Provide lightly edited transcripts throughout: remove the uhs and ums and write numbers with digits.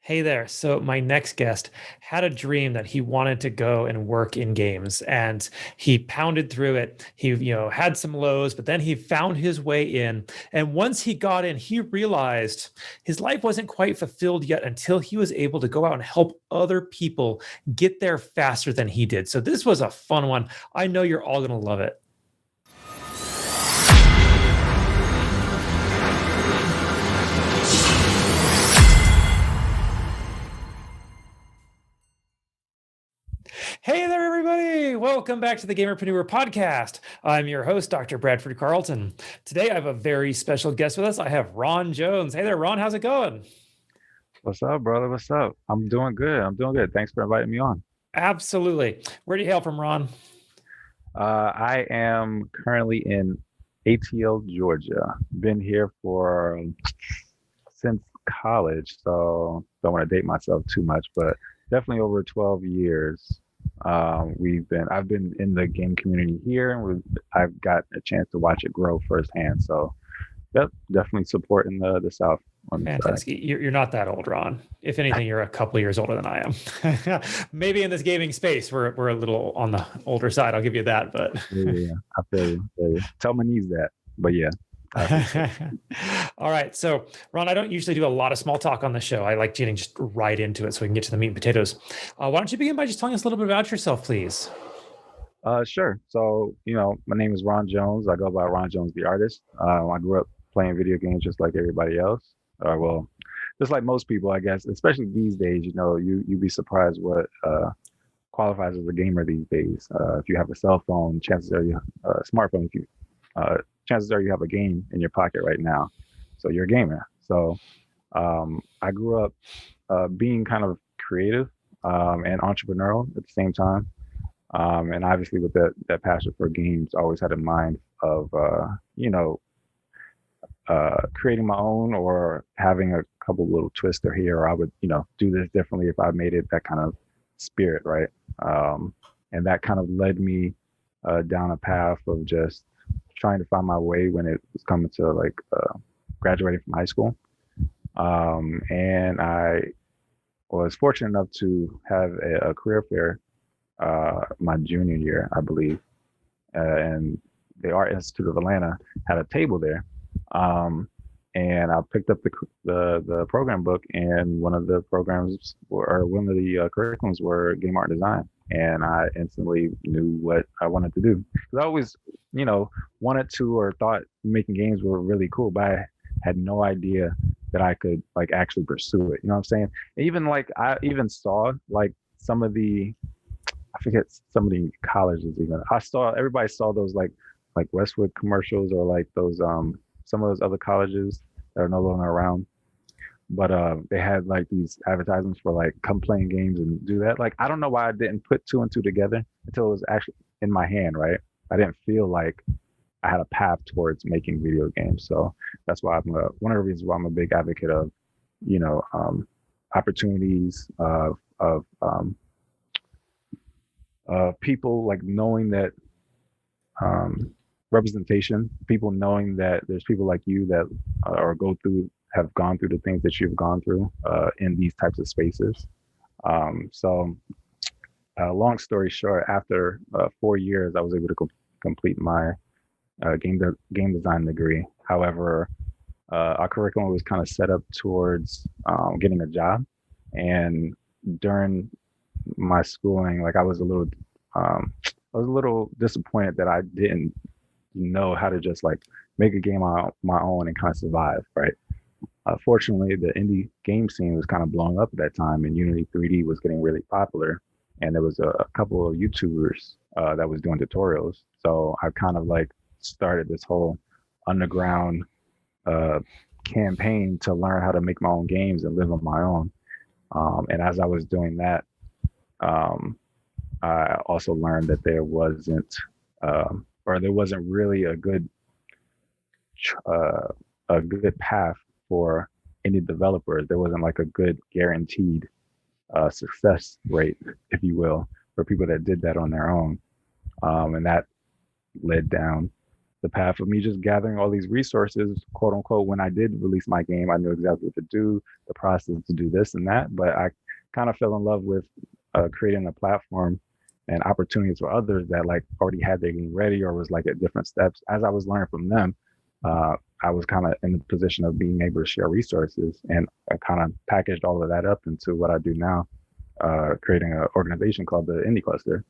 Hey there. So my next guest had a dream that he wanted to go and work in games, and he pounded through it. He, had some lows, but then he found his way in. And once he got in, he realized his life wasn't quite fulfilled yet until he was able to go out and help other people get there faster than he did. So this was a fun one. I know you're all going to love it. Hey there, everybody. Welcome back to the Gamerpreneur podcast. I'm your host, Dr. Bradford Carlton. Today, I have a very special guest with us. I have Ron Jones. Hey there, Ron. How's it going? What's up, brother? What's up? I'm doing good. I'm doing good. Thanks for inviting me on. Absolutely. Where do you hail from, Ron? I am currently in ATL, Georgia. Been here for since college, so don't want to date myself too much, but definitely over 12 years. I've been in the game community here, and I've got a chance to watch it grow firsthand. So, yep, definitely supporting the South on the side. Fantastic. You're not that old, Ron. If anything, you're a couple of years older than I am. Maybe in this gaming space, we're a little on the older side. I'll give you that. But Yeah, I feel you. I feel you. Tell my niece that, but yeah, I appreciate it. all right. So, Ron, I don't usually do a lot of small talk on the show. I like getting just right into it so we can get to the meat and potatoes. Why don't you begin by just telling us a little bit about yourself, please? Sure. So, my name is Ron Jones. I go by Ron Jones, the artist. I grew up playing video games just like everybody else. Well, just like most people, I guess, especially these days, you'd be surprised what qualifies as a gamer these days. If you have a cell phone, chances are you a smartphone, if you, chances are you have a game in your pocket right now. So you're a gamer. So I grew up being kind of creative and entrepreneurial at the same time. And obviously with that passion for games, I always had in mind of, creating my own or having a couple little twists here, or I would, do this differently if I made it, that kind of spirit, right? And that kind of led me down a path of just trying to find my way when it was coming to like graduating from high school. And I was fortunate enough to have a career fair my junior year, I believe, and the Art Institute of Atlanta had a table there. Um, and I picked up the program book, and one of the programs or one of the curriculums were game art design, and I instantly knew what I wanted to do. Because I always, wanted to or thought making games were really cool, but I had no idea that I could like actually pursue it. You know what I'm saying? Even like I even saw like some of the I forget some of the colleges even. I saw everybody saw those like Westwood commercials or like those some of those other colleges that are no longer around. But they had like these advertisements for like come playing games and do that. Like I don't know why I didn't put two and two together until it was actually in my hand, right? I didn't feel like I had a path towards making video games. So that's why one of the reasons why I'm a big advocate of, you know, opportunities of people like knowing that um, representation, people knowing that there's people like you that or go through have gone through the things that you've gone through in these types of spaces. So, long story short, after 4 years, I was able to complete my game design degree. However, our curriculum was kind of set up towards getting a job, and during my schooling, like I was a little disappointed that I didn't know how to just like make a game on my own and kind of survive, right? Fortunately, the indie game scene was kind of blowing up at that time, and Unity 3D was getting really popular. And there was a couple of YouTubers that was doing tutorials. So I kind of like started this whole underground uh, campaign to learn how to make my own games and live on my own. And as I was doing that, um, I also learned that there wasn't really uh, a good path for any developers. There wasn't like a good guaranteed success rate, if you will, for people that did that on their own. And that led down the path of me just gathering all these resources, quote unquote. When I did release my game, I knew exactly what to do, the process to do this and that. But I kind of fell in love with creating a platform and opportunities for others that like already had their game ready or was like at different steps. As I was learning from them, I was kind of in the position of being able to share resources, and I kind of packaged all of that up into what I do now, creating an organization called the Indie Cluster.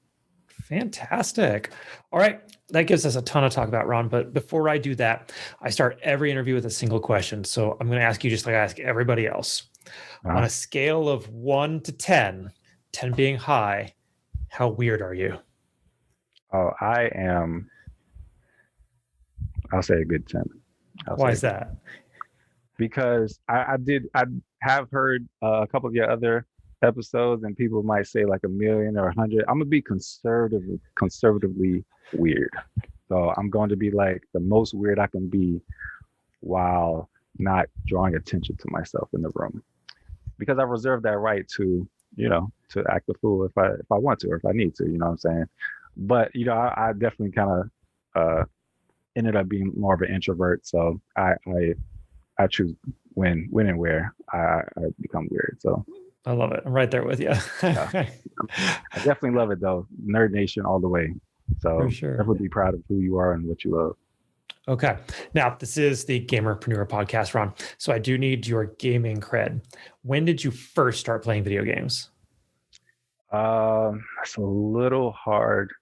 Fantastic. All right. That gives us a ton to talk about, Ron. But before I do that, I start every interview with a single question. So I'm going to ask you just like I ask everybody else. On a scale of 1 to 10, 10 being high, how weird are you? Oh, I'll say a good 10. Why is that? Because I have heard a couple of your other episodes, and people might say like a million or 100. I'm gonna be conservatively weird. So I'm going to be like the most weird I can be while not drawing attention to myself in the room. Because I reserve that right to, to act a fool if I want to or if I need to, you know what I'm saying? But I definitely kind of ended up being more of an introvert. So I choose when and where I become weird. So I love it. I'm right there with you. I definitely love it though. Nerd Nation all the way. So For sure. definitely be proud of who you are and what you love. Okay. Now, this is the Gamerpreneur podcast, Ron. So I do need your gaming cred. When did you first start playing video games? It's a little hard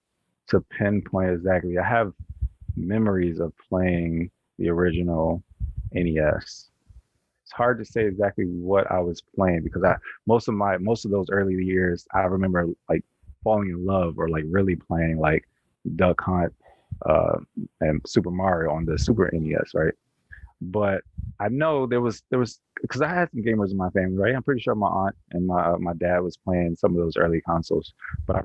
to pinpoint exactly. I have memories of playing the original NES. It's hard to say exactly what I was playing because most of those early years I remember like falling in love or like really playing like Duck Hunt and Super Mario on the Super NES, right? But I know there was because I had some gamers in my family, right? I'm pretty sure my aunt and my dad was playing some of those early consoles, but I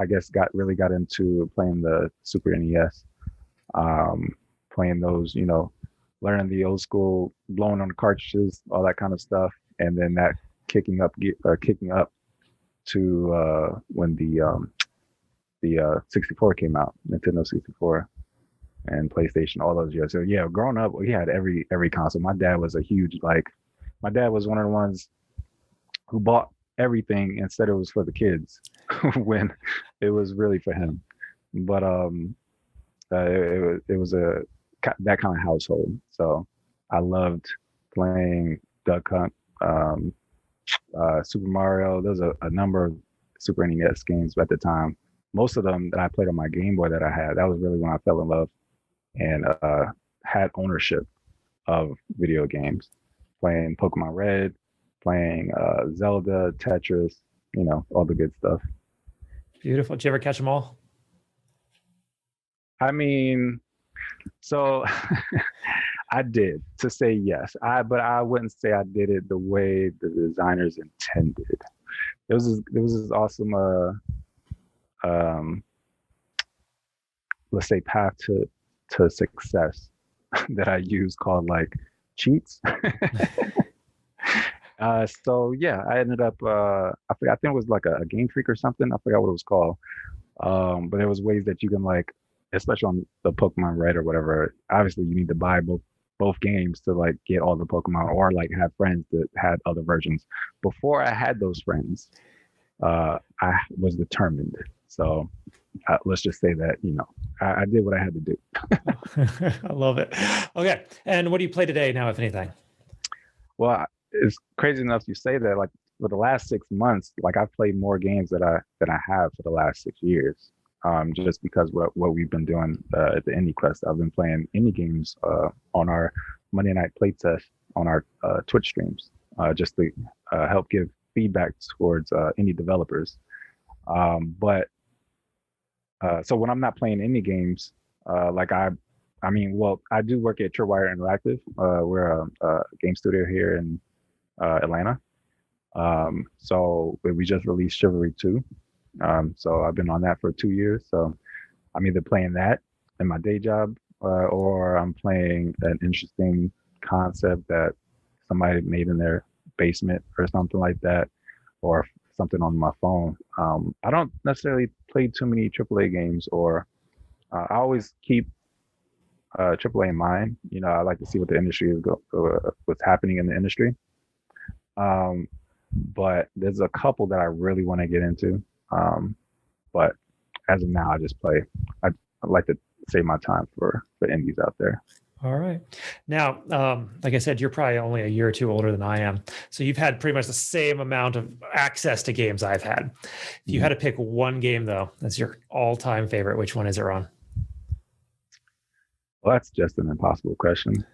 guess got into playing the Super NES, playing those, learning the old school, blowing on the cartridges, all that kind of stuff, and then that kicking up to when the 64 came out, Nintendo 64 and PlayStation, all those years. So yeah, growing up, we had every console. My dad was my dad was one of the ones who bought everything and said it was for the kids when it was really for him. But it was that kind of household. So I loved playing Duck Hunt, Super Mario. There's a number of Super NES games at the time. Most of them that I played on my Game Boy that I had, that was really when I fell in love and had ownership of video games, playing Pokemon Red, playing Zelda, Tetris, all the good stuff. Beautiful. Did you ever catch them all? I mean, so I did, to say yes. But I wouldn't say I did it the way the designers intended. There was this awesome let's say path to success that I use called like cheats. So yeah, I ended up I think it was like a Game Freak or something. I forgot what it was called. But there was ways that you can like, especially on the Pokemon Red or whatever, obviously you need to buy both games to like get all the Pokemon or like have friends that had other versions. Before I had those friends, I was determined. So let's just say that, I did what I had to do. I love it. Okay. And what do you play today now, if anything? Well, it's crazy enough you say that. Like for the last 6 months, like I've played more games than I have for the last 6 years. Just because what we've been doing at the Indie Quest, I've been playing indie games on our Monday night playtest on our Twitch streams, just to help give feedback towards indie developers. But so when I'm not playing indie games, I do work at Tripwire Interactive. We're a game studio here in Atlanta. So we just released Chivalry 2. So I've been on that for 2 years. So I'm either playing that in my day job, or I'm playing an interesting concept that somebody made in their basement or something like that, or something on my phone. I don't necessarily play too many AAA games, or I always keep AAA in mind. I like to see what the industry what's happening in the industry. Um, but there's a couple that I really want to get into. But as of now, I just play. I like to save my time for indies out there. All right. Now, like I said, you're probably only a year or two older than I am. So you've had pretty much the same amount of access to games I've had. If you Mhm. had to pick one game, though, that's your all time favorite, which one is it, Ron? Well, that's just an impossible question.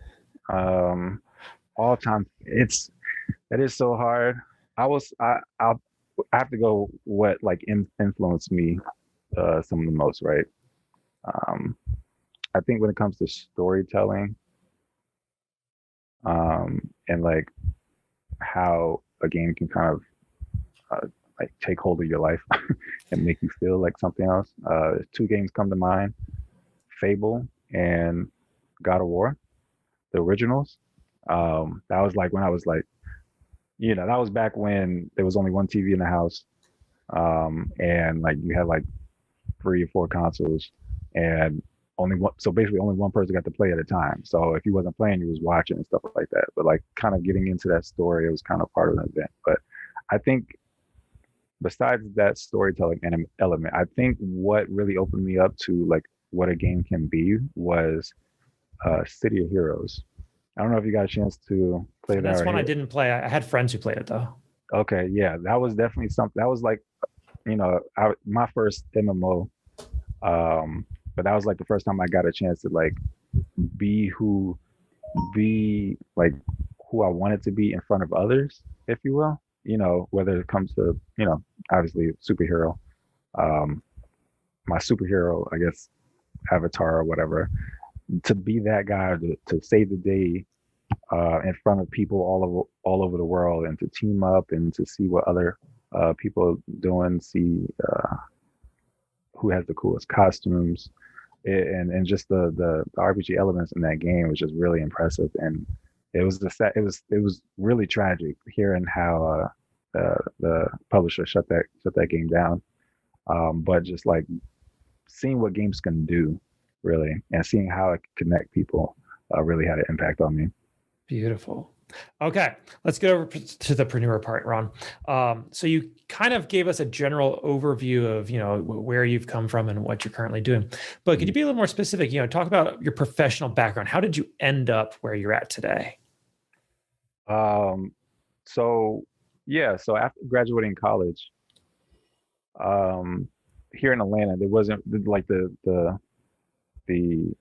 Um, all time, it is so hard. I have to go what like influenced me some of the most, right? Um, I think when it comes to storytelling, and like how a game can kind of like take hold of your life and make you feel like something else. Two games come to mind: Fable and God of War, the originals. That was like when I was like, that was back when there was only one TV in the house, and like you had like 3 or 4 consoles, and only one. So basically, only one person got to play at a time. So if you wasn't playing, you was watching and stuff like that. But like, kind of getting into that story, it was kind of part of the event. But I think besides that storytelling element, I think what really opened me up to like what a game can be was City of Heroes. I don't know if you got a chance to play So that that's or one I hear. didn't play. I had friends who played it, though. Okay, yeah, that was definitely something. That was like, my first MMO. Um, but that was like the first time I got a chance to like be be like who I wanted to be in front of others, if you will. Whether it comes to, obviously superhero, um, my superhero, I guess, avatar or whatever, to be that guy to save the day in front of people all over the world, and to team up and to see what other people doing, see who has the coolest costumes, and just the RPG elements in that game was just really impressive. And it was really tragic hearing how the publisher shut that game down. But just like seeing what games can do, really, and seeing how it can connect people, really had an impact on me. Beautiful. Okay, let's get over to the preneur part, Ron. So you kind of gave us a general overview of where you've come from and what you're currently doing, but could you be a little more specific? Talk about your professional background. How did you end up where you're at today? Um, so yeah, so after graduating college, um, here in Atlanta, there wasn't like the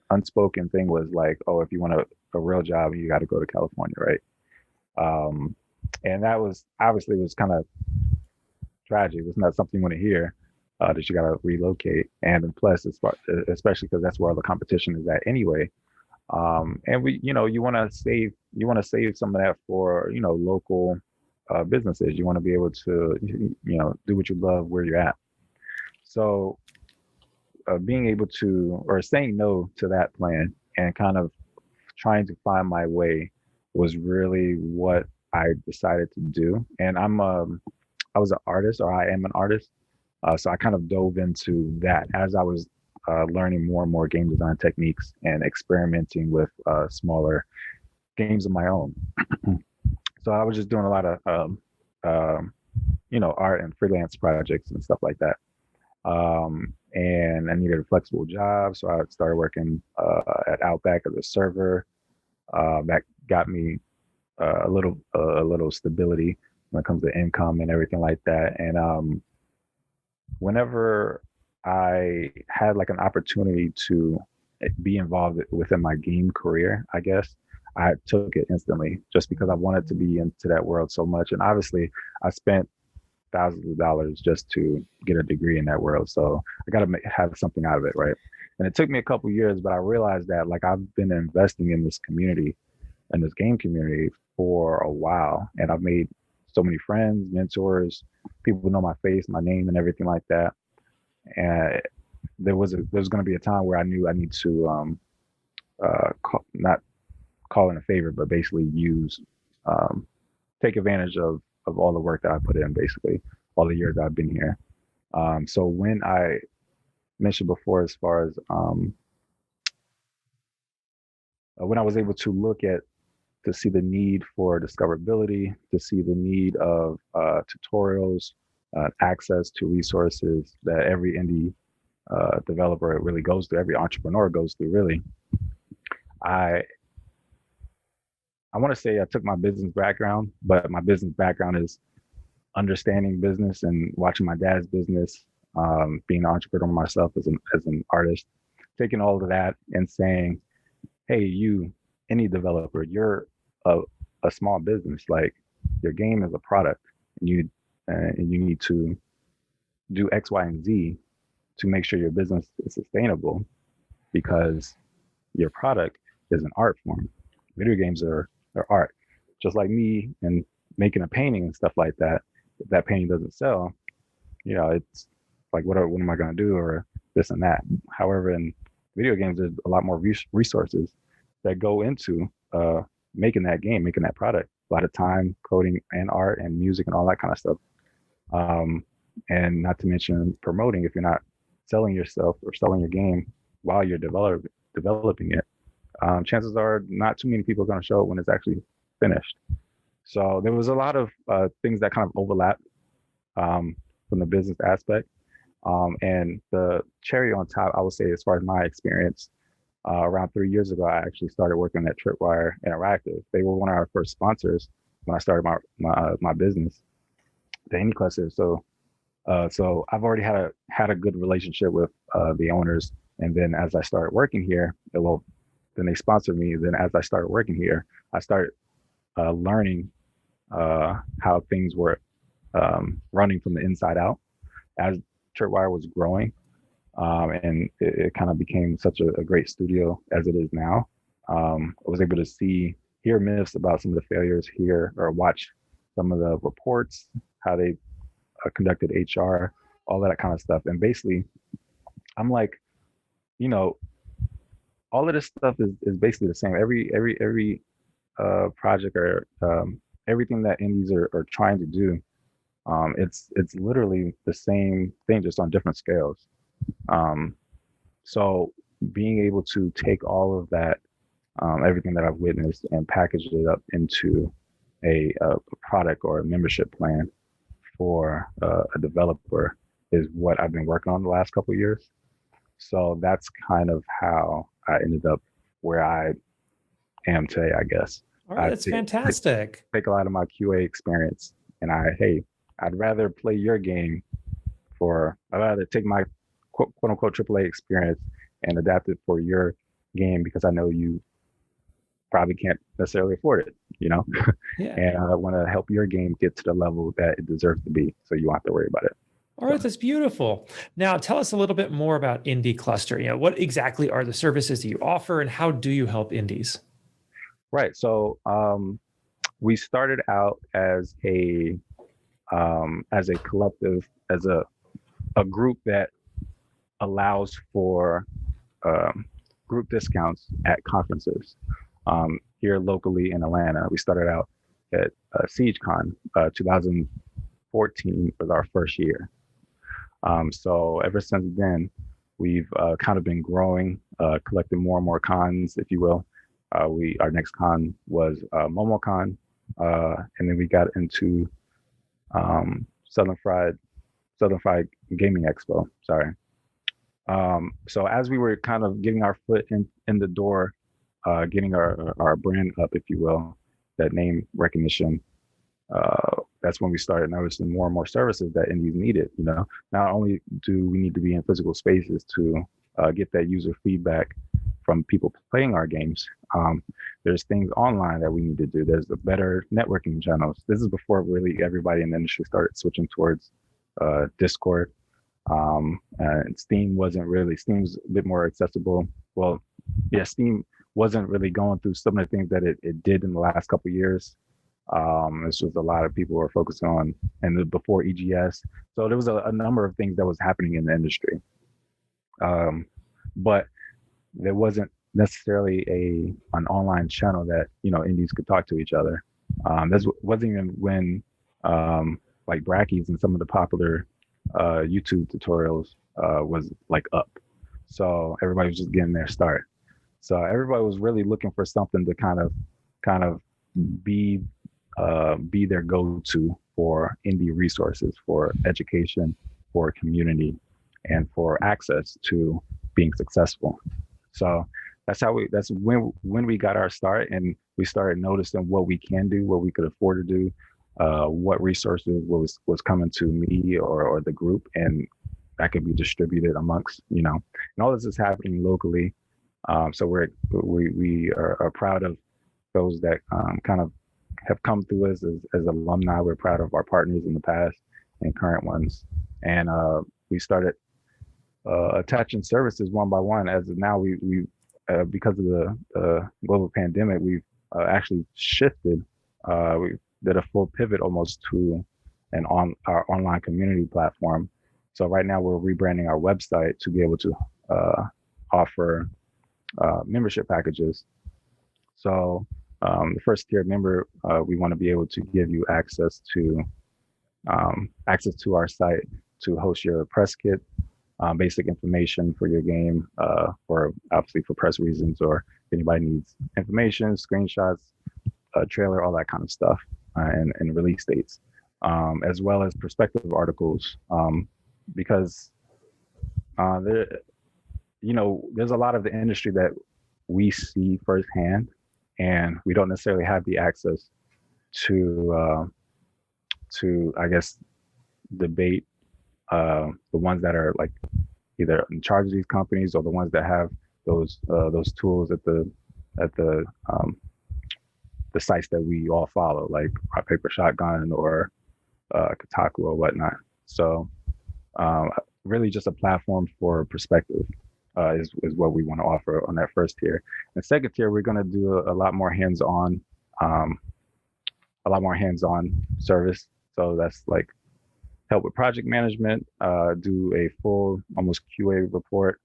unspoken thing was like, oh, if you want a real job, you got to go to California, right? Um, and that was obviously was kind of tragic. It's not something you want to hear, that you got to relocate. And then plus, especially because that's where all the competition is at anyway. And you want to save some of that for local businesses. You want to be able to do what you love where you're at. So being able to, or saying no to that plan and kind of trying to find my way was really what I decided to do. And I was an artist, or I am an artist. So I kind of dove into that as I was learning more and more game design techniques and experimenting with smaller games of my own. So I was just doing a lot of art and freelance projects and stuff like that. And I needed a flexible job, so I started working at Outback as a server. That got me a little stability when it comes to income and everything like that. And whenever I had like an opportunity to be involved within my game career, I guess I took it instantly just because I wanted to be into that world so much. And obviously, I spent thousands of dollars just to get a degree in that world. So I got to have something out of it, right? And it took me a couple years, but I realized that like I've been investing in this community and this game community for a while, and I've made so many friends, mentors, people who know my face, my name, and everything like that. And there was going to be a time where I knew I need to not call in a favor, but basically um, take advantage of all the work that I put in, basically all the years I've been here. So when I mentioned before, as far as when I was able to to see the need for discoverability, to see the need of tutorials, access to resources that every indie developer really goes through, every entrepreneur goes through, really. I I want to say I took my business background, but my business background is understanding business and watching my dad's business, being an entrepreneur myself as an artist, taking all of that and saying, hey, you, any developer, you're a, a small business. Like your game is a product, and you need to do X, Y, and Z to make sure your business is sustainable because your product is an art form. Video games are art, just like me and making a painting and stuff like that. If that painting doesn't sell, it's like what am I going to do, or this and that. However, in video games, there's a lot more resources that go into making that game, making that product. A lot of time, coding, and art, and music, and all that kind of stuff. And not to mention promoting. If you're not selling yourself or selling your game while you're developing it, chances are not too many people are going to show it when it's actually finished. So there was a lot of things that kind of overlap from the business aspect. And the cherry on top, I would say, as far as my experience, around 3 years ago, I actually started working at Tripwire Interactive. They were one of our first sponsors when I started my business, the Indie Cluster. So I've already had a good relationship with the owners. And then as I started working here, then they sponsored me. Then as I started working here, I started learning how things were running from the inside out as Tripwire was growing. And it kind of became such a great studio as it is now. I was able to hear myths about some of the failures here, or watch some of the reports, how they conducted HR, all that kind of stuff. And basically, I'm like, all of this stuff is basically the same. Every project or everything that indies are trying to do, it's literally the same thing, just on different scales. So being able to take all of that, everything that I've witnessed, and package it up into a product or a membership plan for a developer is what I've been working on the last couple of years. So that's kind of how I ended up where I am today, I guess. All right, that's fantastic. Take a lot of my QA experience, and I'd rather play your game I'd rather take my quote unquote AAA experience and adapt it for your game, because I know you probably can't necessarily afford it, Yeah. And I want to help your game get to the level that it deserves to be, so you don't have to worry about it. All right, that's beautiful. Now, tell us a little bit more about Indie Cluster. What exactly are the services that you offer, and how do you help indies? Right. So we started out as a collective, as a group that allows for group discounts at conferences here locally in Atlanta. We started out at SiegeCon. 2014 was our first year. So ever since then, we've kind of been growing, collecting more and more cons, if you will. Our next con was MomoCon, and then we got into Southern Fried Gaming Expo. Sorry. So as we were kind of getting our foot in the door, getting our brand up, if you will, that name recognition, that's when we started noticing more and more services that indies needed. Not only do we need to be in physical spaces to get that user feedback from people playing our games, there's things online that we need to do. There's the better networking channels. This is before really everybody in the industry started switching towards Discord. And Steam's a bit more accessible. Well, yeah, Steam wasn't really going through some of the things that it did in the last couple of years. This was a lot of people were focusing on, and before EGS. So there was a number of things that was happening in the industry. But there wasn't necessarily an online channel that, indies could talk to each other. This wasn't even when like Brackeys and some of the popular YouTube tutorials was like up. So everybody was just getting their start. So everybody was really looking for something to kind of be be their go-to for indie resources, for education, for community, and for access to being successful. So that's when we got our start, and we started noticing what we can do, what we could afford to do, what resources was coming to me or the group, and that could be distributed amongst, and all this is happening locally. So we are proud of those that kind of have come through us as alumni. We're proud of our partners in the past and current ones, and we started attaching services one by one. As of now, we because of the global pandemic, we've actually shifted. We did a full pivot almost to our online community platform. So right now we're rebranding our website to be able to offer membership packages. So the first tier member, we want to be able to give you access to our site to host your press kit, basic information for your game, for obviously for press reasons, or if anybody needs information, screenshots, a trailer, all that kind of stuff, and release dates, as well as perspective articles, because there, there's a lot of the industry that we see firsthand, and we don't necessarily have the access to I guess debate the ones that are like either in charge of these companies or the ones that have those tools at the sites that we all follow, like Rock Paper Shotgun or Kotaku or whatnot. So really just a platform for perspective is what we want to offer on that first tier. And second tier, we're going to do a lot more hands-on service. So that's like help with project management, do a full almost QA report,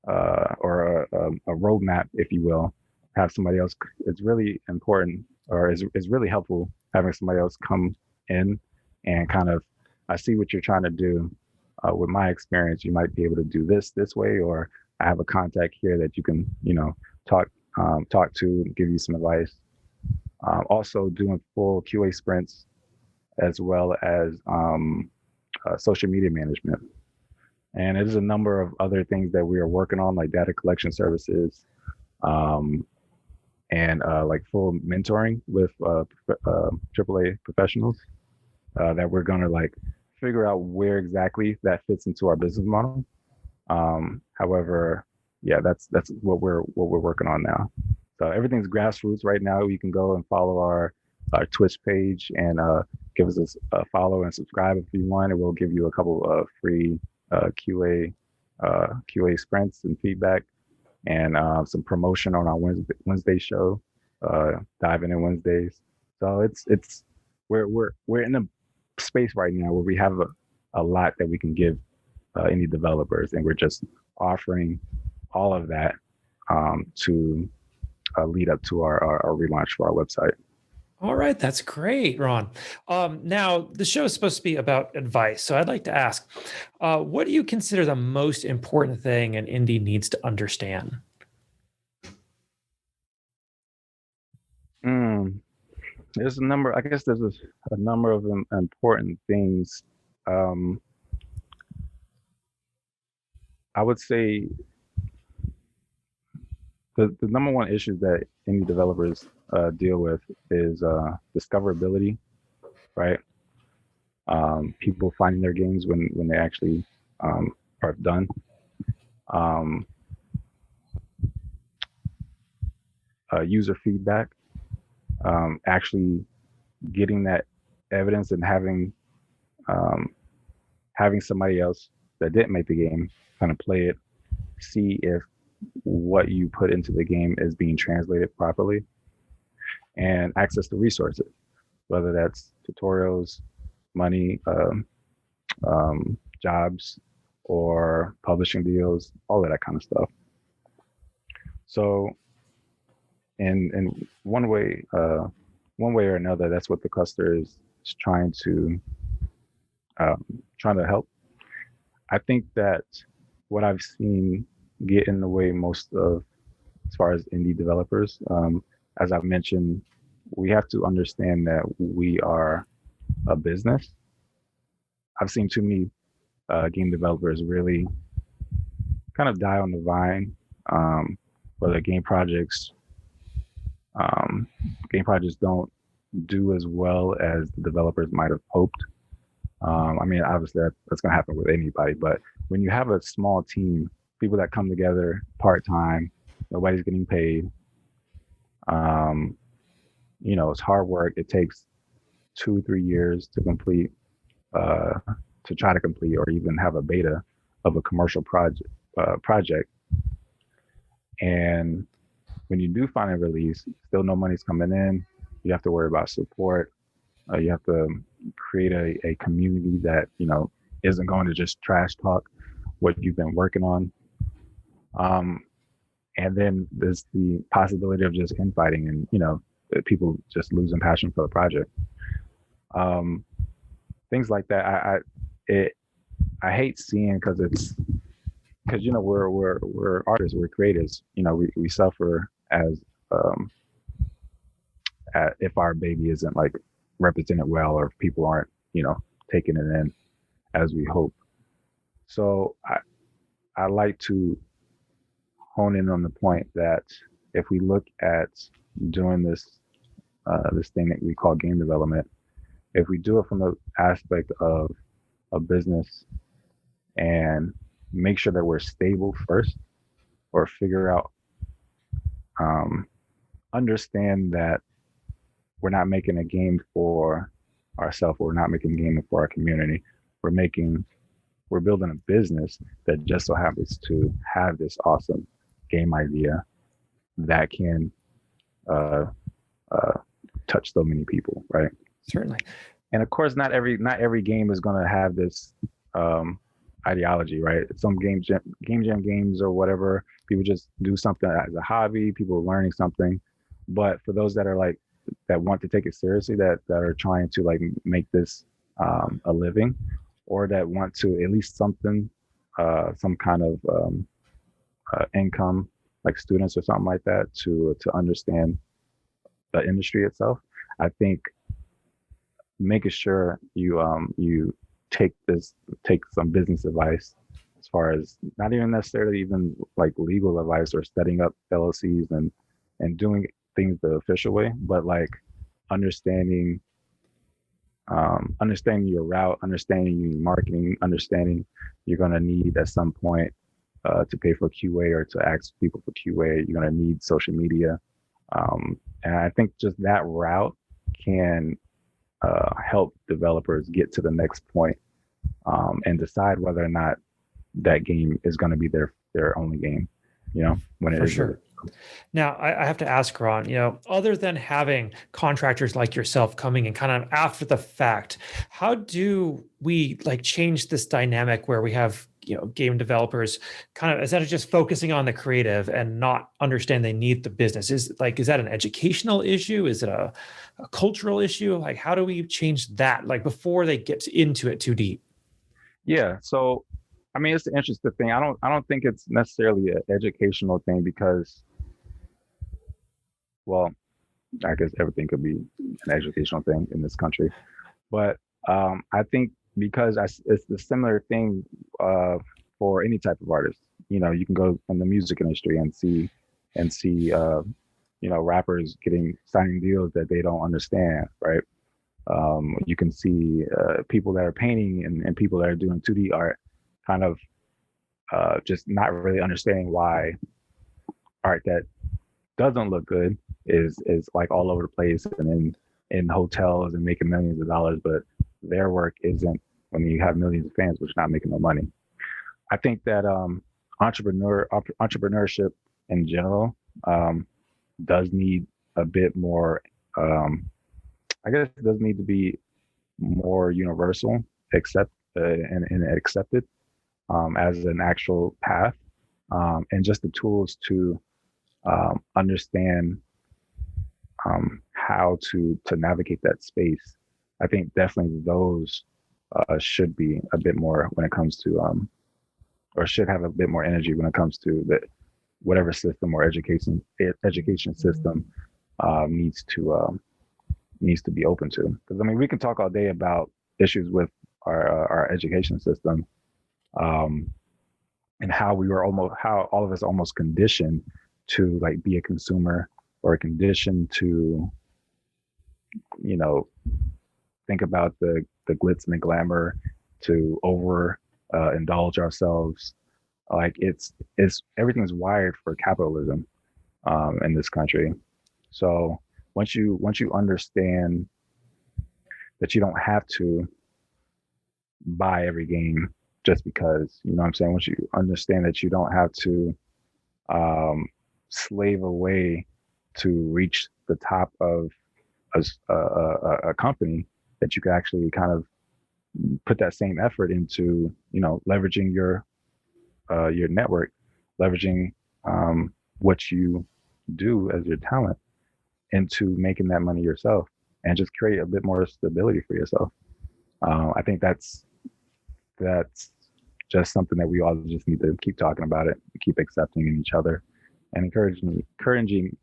or a roadmap, if you will. Have somebody else. It's really important, or is really helpful having somebody else come in and kind of, I see what you're trying to do. With my experience, you might be able to do this way, or I have a contact here that you can, talk to, give you some advice. Also doing full QA sprints, as well as social media management. And there's a number of other things that we are working on, like data collection services, and like full mentoring with AAA professionals, that we're gonna like figure out where exactly that fits into our business model. However, yeah, that's what we're working on now. So everything's grassroots right now. You can go and follow our Twitch page and give us a follow and subscribe if you want. It will give you a couple of free QA sprints and feedback, and some promotion on our Wednesday show, diving in Wednesdays. So we're in a space right now where we have a lot that we can give any developers, and we're just offering all of that to lead up to our relaunch for our website. All right, that's great, Ron. Now, the show is supposed to be about advice. So I'd like to ask, what do you consider the most important thing an indie needs to understand? There's a number, I guess there's a number of important things. I would say the number one issue that indie developers deal with is discoverability, right? People finding their games when they actually are done. User feedback, actually getting that evidence and having somebody else that didn't make the game kind of play it, see if what you put into the game is being translated properly, and access to resources, whether that's tutorials, money, jobs, or publishing deals, all of that kind of stuff. So in one way or another, that's what the cluster is trying to help. I think that what I've seen get in the way most of as far as indie developers. As I've mentioned, we have to understand that we are a business. I've seen too many game developers really kind of die on the vine, where their game projects don't do as well as the developers might have hoped. I mean, obviously that's going to happen with anybody, but when you have a small team, people that come together part time, nobody's getting paid. Um, it's hard work. It takes 2 3 years to complete, uh, to try to complete, or even have a beta of a commercial project. And when you do finally release, still no money's coming in. You have to worry about support. You have to create a community that isn't going to just trash talk what you've been working on. Um, and then there's the possibility of just infighting and people just losing passion for the project. Um, Things like that. I hate seeing because we're artists, we're creatives. We suffer as if our baby isn't like represented well, or if people aren't taking it in as we hope. So I like to hone in on the point that if we look at doing this thing that we call game development, if we do it from the aspect of a business and make sure that we're stable first, or figure out, understand that we're not making a game for ourselves, we're not making a game for our community. We're building a business that just so happens to have this awesome game idea that can uh, uh, touch so many people, right? Certainly. And of course, not every game is going to have this ideology, right? Some game jam games or whatever, people just do something as a hobby. People are learning something, but for those that are like that want to take it seriously, that are trying to like make this a living, or that want to at least something, some kind of income, like students or something like that, to understand the industry itself. I think making sure you take some business advice, as far as not even necessarily even like legal advice or setting up LLCs and doing things the official way, but like understanding understanding your route, understanding your marketing, understanding you're going to need at some point to pay for QA or to ask people for QA. You're going to need social media, and I think just that route can help developers get to the next point, and decide whether or not that game is going to be their only game, when it For is really. sure. Now, I have to ask, Ron, other than having contractors like yourself coming in kind of after the fact, how do we like change this dynamic where we have, game developers kind of, instead of just focusing on the creative and not understand they need the business? Is that an educational issue? Is it a cultural issue? Like, how do we change that? Like before they get into it too deep? Yeah. So, I mean, it's an interesting thing. I don't think it's necessarily an educational thing because, well, I guess everything could be an educational thing in this country. But I think because it's the similar thing for any type of artist. You can go in the music industry and see rappers signing deals that they don't understand, right? You can see people that are painting and people that are doing 2D art kind of just not really understanding why art that doesn't look good is like all over the place and in hotels and making millions of dollars, but their work isn't. When you have millions of fans, which are not making no money. I think that entrepreneurship in general does need a bit more. I guess it does need to be more universal, and accepted as an actual path, and just the tools to understand how to navigate that space. I think definitely those should be a bit more when it comes to or should have a bit more energy when it comes to whatever system or education system needs to be open to. Because I mean, we can talk all day about issues with our education system, um, and how all of us almost conditioned to like be a consumer, or conditioned to, you know, think about the glitz and the glamour, to over indulge ourselves. Like it's everything's wired for capitalism in this country. So once you understand that you don't have to buy every game just because, you know what I'm saying? Once you understand that you don't have to um, slave away to reach the top of a company, that you can actually kind of put that same effort into, you know, leveraging your network, leveraging what you do as your talent into making that money yourself, and just create a bit more stability for yourself. I think that's just something that we all just need to keep talking about it, keep accepting in each other, and encouraging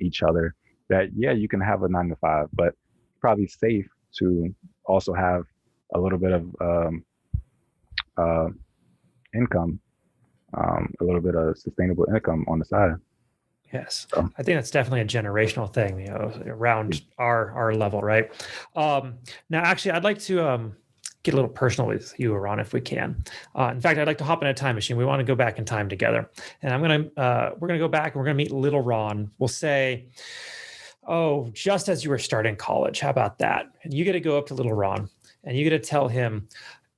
each other that, yeah, you can have a 9 to 5, but probably safe to also have a little bit of uh, income, a little bit of sustainable income on the side. Yes, So, I think that's definitely a generational thing, yeah. around our level, right? Now, actually, I'd like to get a little personal with you, Ron, if we can. In fact, I'd like to hop in a time machine. We want to go back in time together, and we're gonna go back and we're gonna meet little Ron. We'll say, oh, just as you were starting college. How about that? And you get to go up to little Ron, and you get to tell him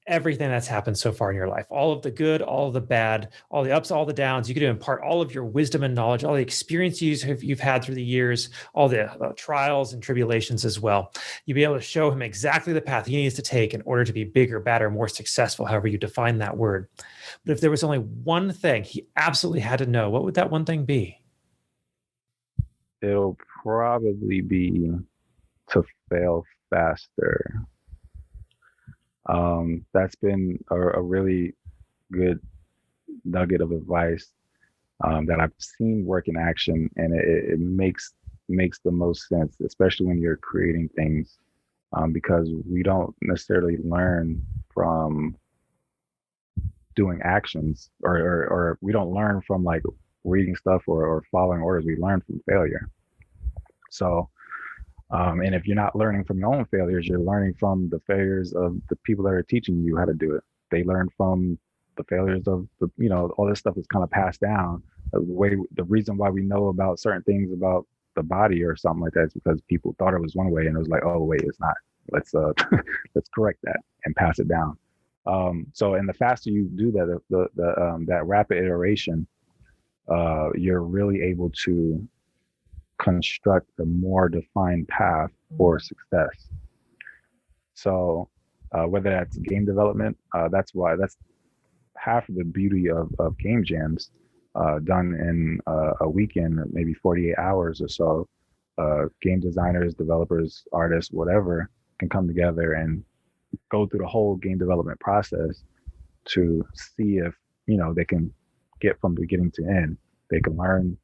everything that's happened so far in your life, all of the good, all of the bad, all the ups, all the downs. You get to impart all of your wisdom and knowledge, all the experiences you've had through the years, all the trials and tribulations as well. You'll be able to show him exactly the path he needs to take in order to be bigger, better, more successful, however you define that word. But if there was only one thing he absolutely had to know, what would that one thing be? It'll probably be to fail faster. That's been a really good nugget of advice that I've seen work in action, and it makes the most sense, especially when you're creating things, because we don't necessarily learn from doing actions, or we don't learn from like reading stuff or following orders. We learn from failure. So, and if you're not learning from your own failures, you're learning from the failures of the people that are teaching you how to do it. They learn from the failures of all this stuff is kind of passed down. The reason why we know about certain things about the body or something like that is because people thought it was one way, and it was like, oh wait, it's not. Let's let's correct that and pass it down. So, and the faster you do that, that rapid iteration, you're really able to construct a more defined path for success. So, whether that's game development, that's half of the beauty of game jams, done in a weekend, maybe 48 hours or so. Game designers, developers, artists, whatever, can come together and go through the whole game development process to see if they can get from beginning to end. They can learn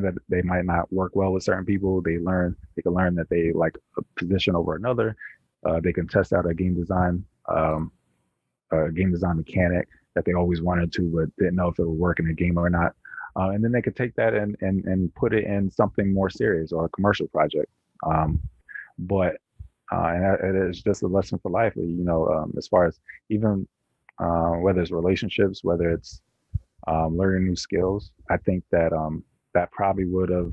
that they might not work well with certain people. They can learn that they like a position over another. They can test out a game design mechanic that they always wanted to, but didn't know if it would work in a game or not. And then they could take that and put it in something more serious or a commercial project. But and it is just a lesson for life, as far as even whether it's relationships, whether it's learning new skills. I think that that probably would have,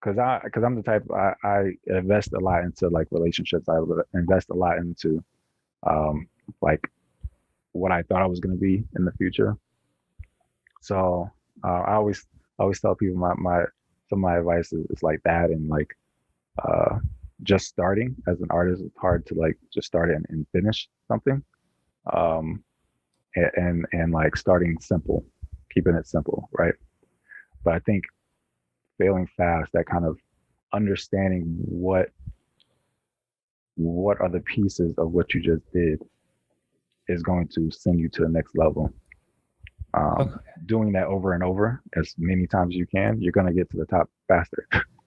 because I'm the type, I invest a lot into like relationships. I would invest a lot into like what I thought I was going to be in the future. So I always tell people some of my advice is like that, and like just starting as an artist, it's hard to like just start and finish something. Um, and like starting simple, keeping it simple, right? But I think failing fast, that kind of understanding what are the pieces of what you just did is going to send you to the next level. Okay. Doing that over and over as many times as you can, you're going to get to the top faster.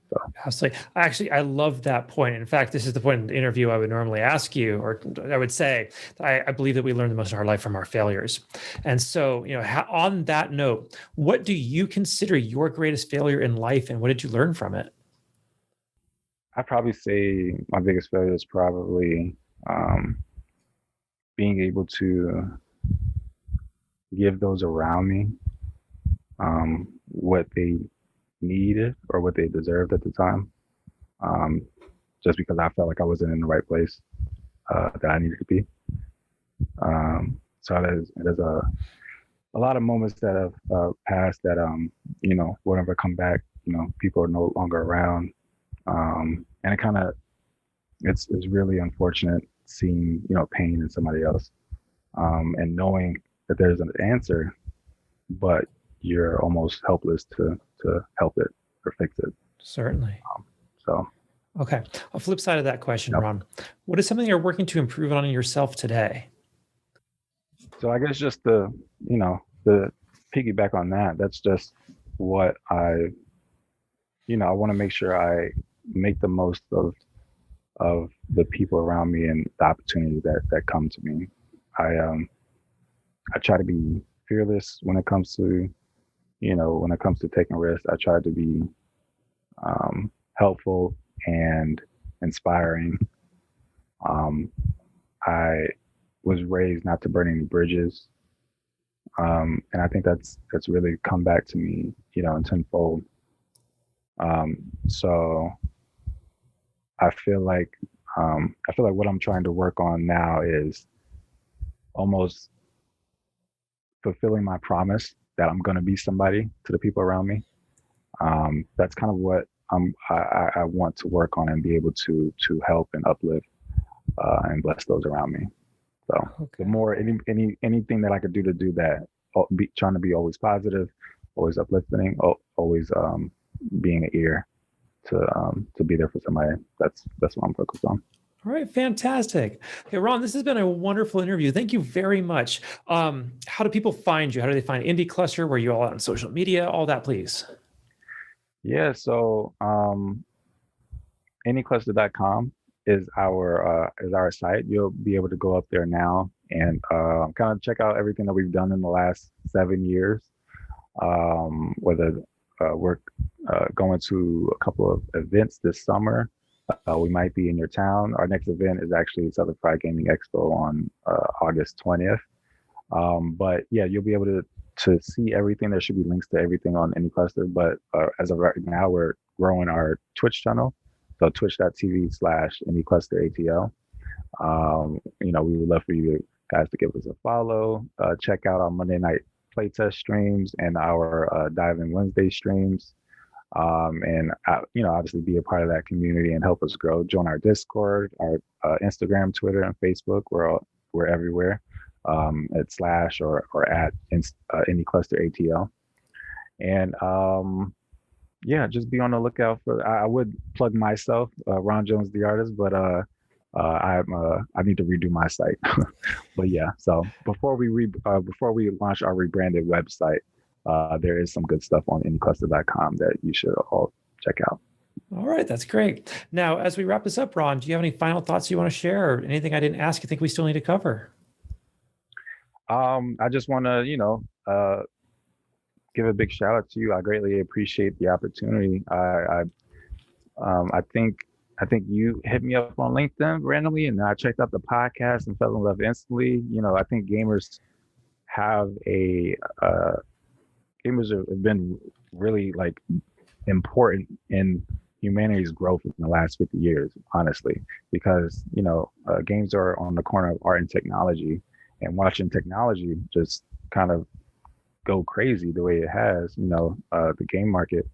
So, Absolutely. Actually, I love that point. In fact, this is the point in the interview I would normally ask you, or I would say, I believe that we learn the most in our life from our failures. And so, on that note, what do you consider your greatest failure in life, and what did you learn from it? I'd probably say my biggest failure is probably um, being able to give those around me what they needed or what they deserved at the time, um, just because I felt like I wasn't in the right place that I needed to be. So there's a lot of moments that have passed that will never come back. People are no longer around, and it's really unfortunate seeing pain in somebody else, and knowing that there's an answer, but you're almost helpless to help it or fix it. Certainly. So Okay. A flip side of that question, yep. Ron, what is something you're working to improve on in yourself today? So I guess just the piggyback on that. That's just what I want to make sure I make the most of the people around me and the opportunities that come to me. I try to be fearless when it comes to taking risks. I try to be helpful and inspiring. Um, I was raised not to burn any bridges, and I think that's really come back to me, in tenfold. So I feel like what I'm trying to work on now is almost fulfilling my promise that I'm going to be somebody to the people around me. That's kind of what I want to work on and be able to help and uplift and bless those around me. So the Okay. more anything that I could do to do that, trying to be always positive, always uplifting, always being an ear to be there for somebody. That's what I'm focused on. All right, fantastic. Okay, Ron, this has been a wonderful interview. Thank you very much. How do people find you? How do they find Indie Cluster? Where are you all on social media? All that, please. Yeah. So anycluster.com is our site. You'll be able to go up there now and kind of check out everything that we've done in the last 7 years. Whether we're going to a couple of events this summer. We might be in your town. Our next event is actually Southern Fried Gaming Expo on August 20th. But yeah, you'll be able to see everything. There should be links to everything on AnyCluster. But as of right now, we're growing our Twitch channel. So twitch.tv/AnyClusterATL. We would love for you guys to give us a follow. Check out our Monday night playtest streams and our Dive In Wednesday streams. And obviously be a part of that community and help us grow. Join our Discord, our Instagram, Twitter, and Facebook. We're everywhere at / or at AnyClusterATL. And just be on the lookout for. I would plug myself, Ron Jones, the artist, but I need to redo my site. But yeah, so before we launch our rebranded website, there is some good stuff on anycluster.com that you should all check out. All right, that's great. Now, as we wrap this up, Ron, do you have any final thoughts you want to share, or anything I didn't ask you think we still need to cover? I just want to, give a big shout out to you. I greatly appreciate the opportunity. I think you hit me up on LinkedIn randomly, and I checked out the podcast and fell in love instantly. I think gamers have have been really like important in humanity's growth in the last 50 years, honestly, because games are on the corner of art and technology, and watching technology just kind of go crazy the way it has. The game market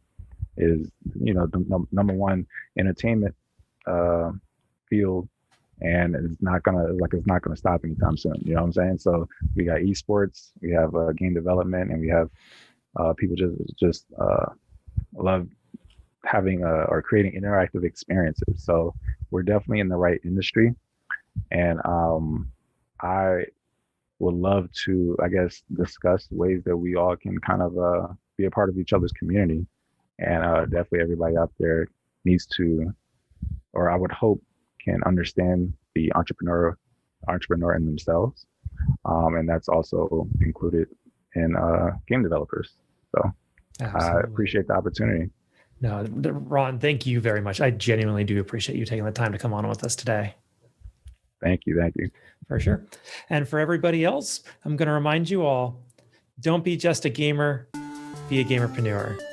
is the number one entertainment field, and it's not gonna stop anytime soon. You know what I'm saying? So we got esports, we have game development, and we have people just love having or creating interactive experiences. So we're definitely in the right industry, and I would love to, I guess, discuss ways that we all can kind of be a part of each other's community. And definitely everybody out there needs to, or I would hope can understand the entrepreneur in themselves. And that's also included in game developers. So I Absolutely. appreciate the opportunity. No, Ron, thank you very much. I genuinely do appreciate you taking the time to come on with us today. Thank you. Thank you. For sure. And for everybody else, I'm going to remind you all, don't be just a gamer, be a gamerpreneur.